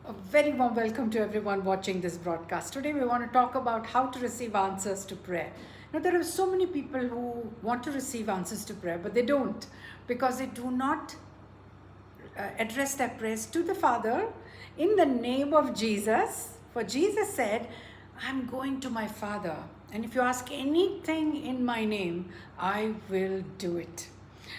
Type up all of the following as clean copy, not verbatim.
A very warm welcome to everyone watching this broadcast. Today we want to talk about how to receive answers to prayer. Now there are so many people who want to receive answers to prayer, but they don't because they do not address their prayers to the Father in the name of Jesus. For Jesus said, I'm going to my Father, and if you ask anything in my name, I will do it.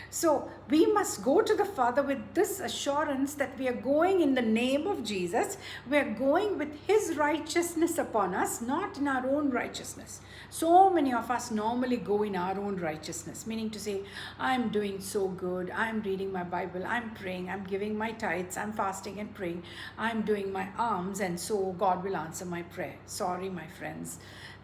So we must go to the Father with this assurance that we are going in the name of Jesus. We are going with His righteousness upon us, not in our own righteousness. So many of us normally go in our own righteousness, meaning to say, I'm doing so good, I'm reading my Bible, I'm praying, I'm giving my tithes, I'm fasting and praying, I'm doing my alms, and so God will answer my prayer. Sorry, my friends.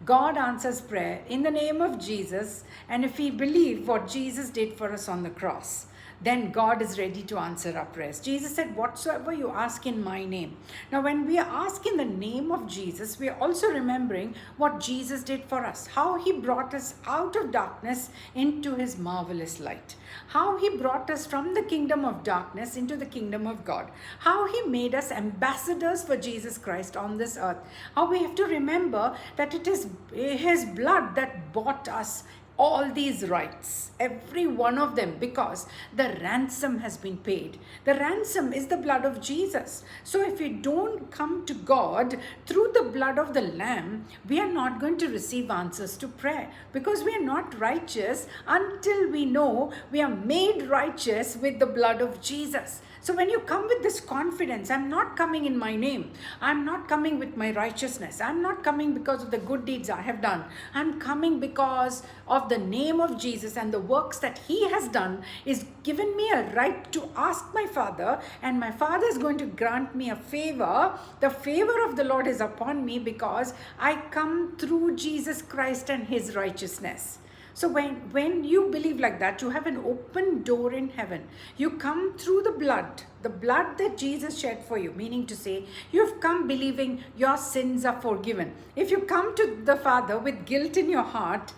God answers prayer in the name of Jesus, and if we believe what Jesus did for us on the cross, then God is ready to answer our prayers. Jesus said, whatsoever you ask in my name. Now, when we ask in the name of Jesus, we are also remembering what Jesus did for us, how He brought us out of darkness into His marvelous light, how He brought us from the kingdom of darkness into the kingdom of God, how He made us ambassadors for Jesus Christ on this earth, how we have to remember that it is His blood that bought us all these rights, every one of them, because the ransom has been paid. The ransom is the blood of Jesus. So if we don't come to God through the blood of the Lamb, we are not going to receive answers to prayer, because we are not righteous until we know we are made righteous with the blood of Jesus. So when you come with this confidence, I'm not coming in my name, I'm not coming with my righteousness, I'm not coming because of the good deeds I have done, I'm coming because of the name of Jesus, and the works that He has done is given me a right to ask my Father, and my Father is going to grant me a favor. The favor of the Lord is upon me because I come through Jesus Christ and His righteousness. So when you believe like that, you have an open door in heaven. You come through the blood that Jesus shed for you, meaning to say, you've come believing your sins are forgiven. If you come to the Father with guilt in your heart,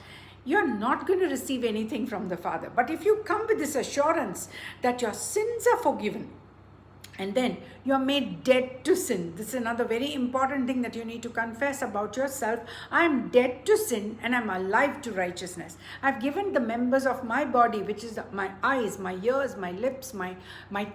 you're not going to receive anything from the Father. But if you come with this assurance that your sins are forgiven, and then you are made dead to sin. This is another very important thing that you need to confess about yourself. I am dead to sin and I'm alive to righteousness. I've given the members of my body, which is my eyes, my ears, my lips, my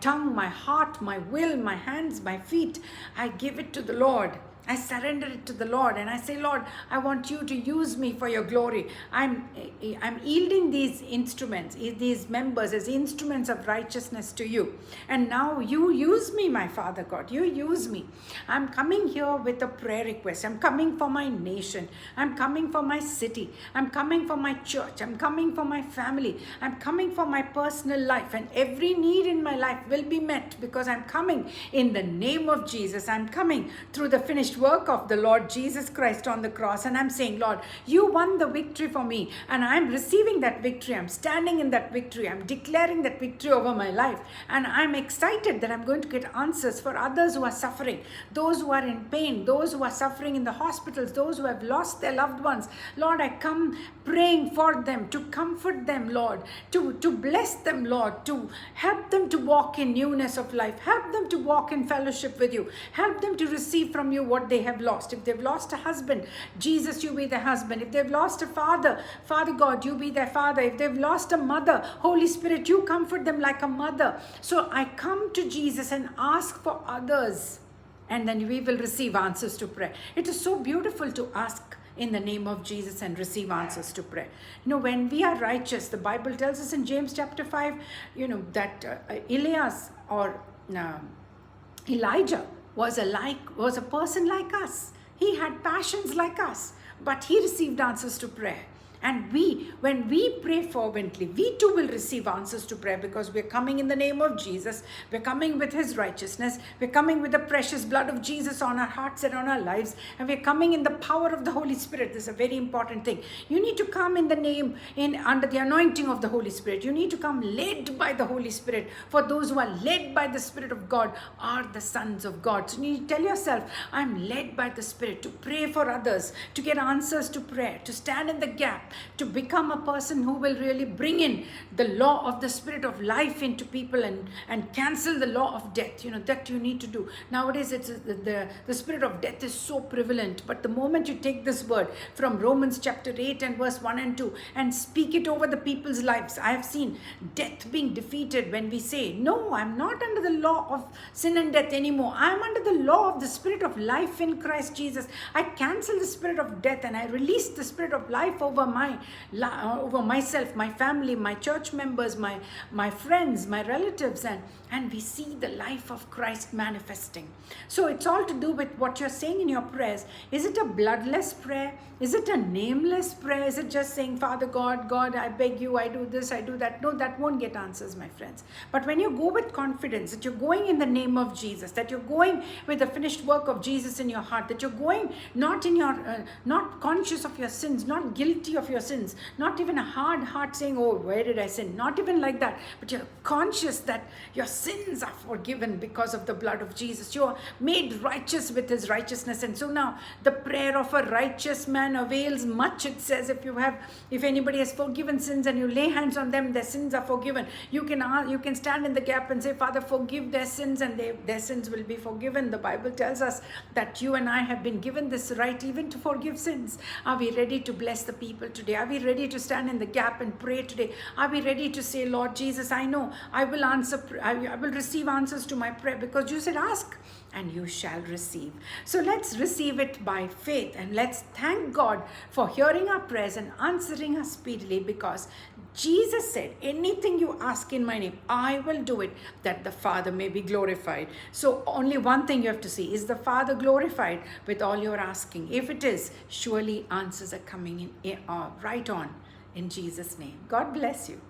tongue, my heart, my will, my hands, my feet. I give it to the Lord. I surrender it to the Lord, and I say, Lord, I want you to use me for your glory. I'm yielding these instruments, these members as instruments of righteousness to you. And now you use me, my Father God. You use me. I'm coming here with a prayer request. I'm coming for my nation. I'm coming for my city. I'm coming for my church. I'm coming for my family. I'm coming for my personal life. And every need in my life will be met because I'm coming in the name of Jesus. I'm coming through the finished work of the Lord Jesus Christ on the cross, and I'm saying, Lord, you won the victory for me, and I'm receiving that victory. I'm standing in that victory. I'm declaring that victory over my life, and I'm excited that I'm going to get answers for others who are suffering, those who are in pain, those who are suffering in the hospitals, those who have lost their loved ones. Lord, I come praying for them, to comfort them, Lord, to bless them, Lord, to help them to walk in newness of life, help them to walk in fellowship with you, help them to receive from you what they have lost. If they've lost a husband, Jesus, you be their husband. If they've lost a father, Father God, you be their father. If they've lost a mother, Holy Spirit, you comfort them like a mother. So I come to Jesus and ask for others, and then we will receive answers to prayer. It is so beautiful to ask in the name of Jesus and receive answers to prayer. When we are righteous, the Bible tells us in James chapter 5, that Elias or Elijah was a person like us. He had passions like us, but he received answers to prayer. And when we pray fervently, we too will receive answers to prayer, because we're coming in the name of Jesus. We're coming with His righteousness. We're coming with the precious blood of Jesus on our hearts and on our lives. And we're coming in the power of the Holy Spirit. This is a very important thing. You need to come in the name, under the anointing of the Holy Spirit. You need to come led by the Holy Spirit. For those who are led by the Spirit of God are the sons of God. So you need to tell yourself, I'm led by the Spirit to pray for others, to get answers to prayer, to stand in the gap, to become a person who will really bring in the law of the spirit of life into people and cancel the law of death. That you need to do. Nowadays, it's the spirit of death is so prevalent. But the moment you take this word from Romans chapter 8 and verse 1 and 2 and speak it over the people's lives, I have seen death being defeated when we say, no, I'm not under the law of sin and death anymore. I'm under the law of the spirit of life in Christ Jesus. I cancel the spirit of death and I release the spirit of life over myself, my family, my church members, my friends, my relatives, and we see the life of Christ manifesting. So it's all to do with what you're saying in your prayers. Is it a bloodless prayer? Is it a nameless prayer? Is it just saying, Father God, I beg you, I do this, I do that? No, that won't get answers, my friends. But when you go with confidence that you're going in the name of Jesus, that you're going with the finished work of Jesus in your heart, that you're going not in your, not conscious of your sins, not guilty of your sins, not even a hard heart saying, oh, where did I sin? Not even like that, but you're conscious that your sins are forgiven because of the blood of Jesus. You're made righteous with his righteousness. And so now the prayer of a righteous man avails much. It says, if anybody has forgiven sins and you lay hands on them, their sins are forgiven. You can stand in the gap and say, Father, forgive their sins, and their sins will be forgiven. The Bible tells us that you and I have been given this right even to forgive sins. Are we ready to bless the people today? Are we ready to stand in the gap and pray today? Are we ready to say, Lord Jesus, I know I will receive answers to my prayer, because you said, ask and you shall receive. So let's receive it by faith, and let's thank God for hearing our prayers and answering us speedily, because Jesus said, anything you ask in my name, I will do it, that the Father may be glorified. So only one thing you have to see, is the Father glorified with all you're asking? If it is, surely answers are coming in right on, in Jesus' name. God bless you.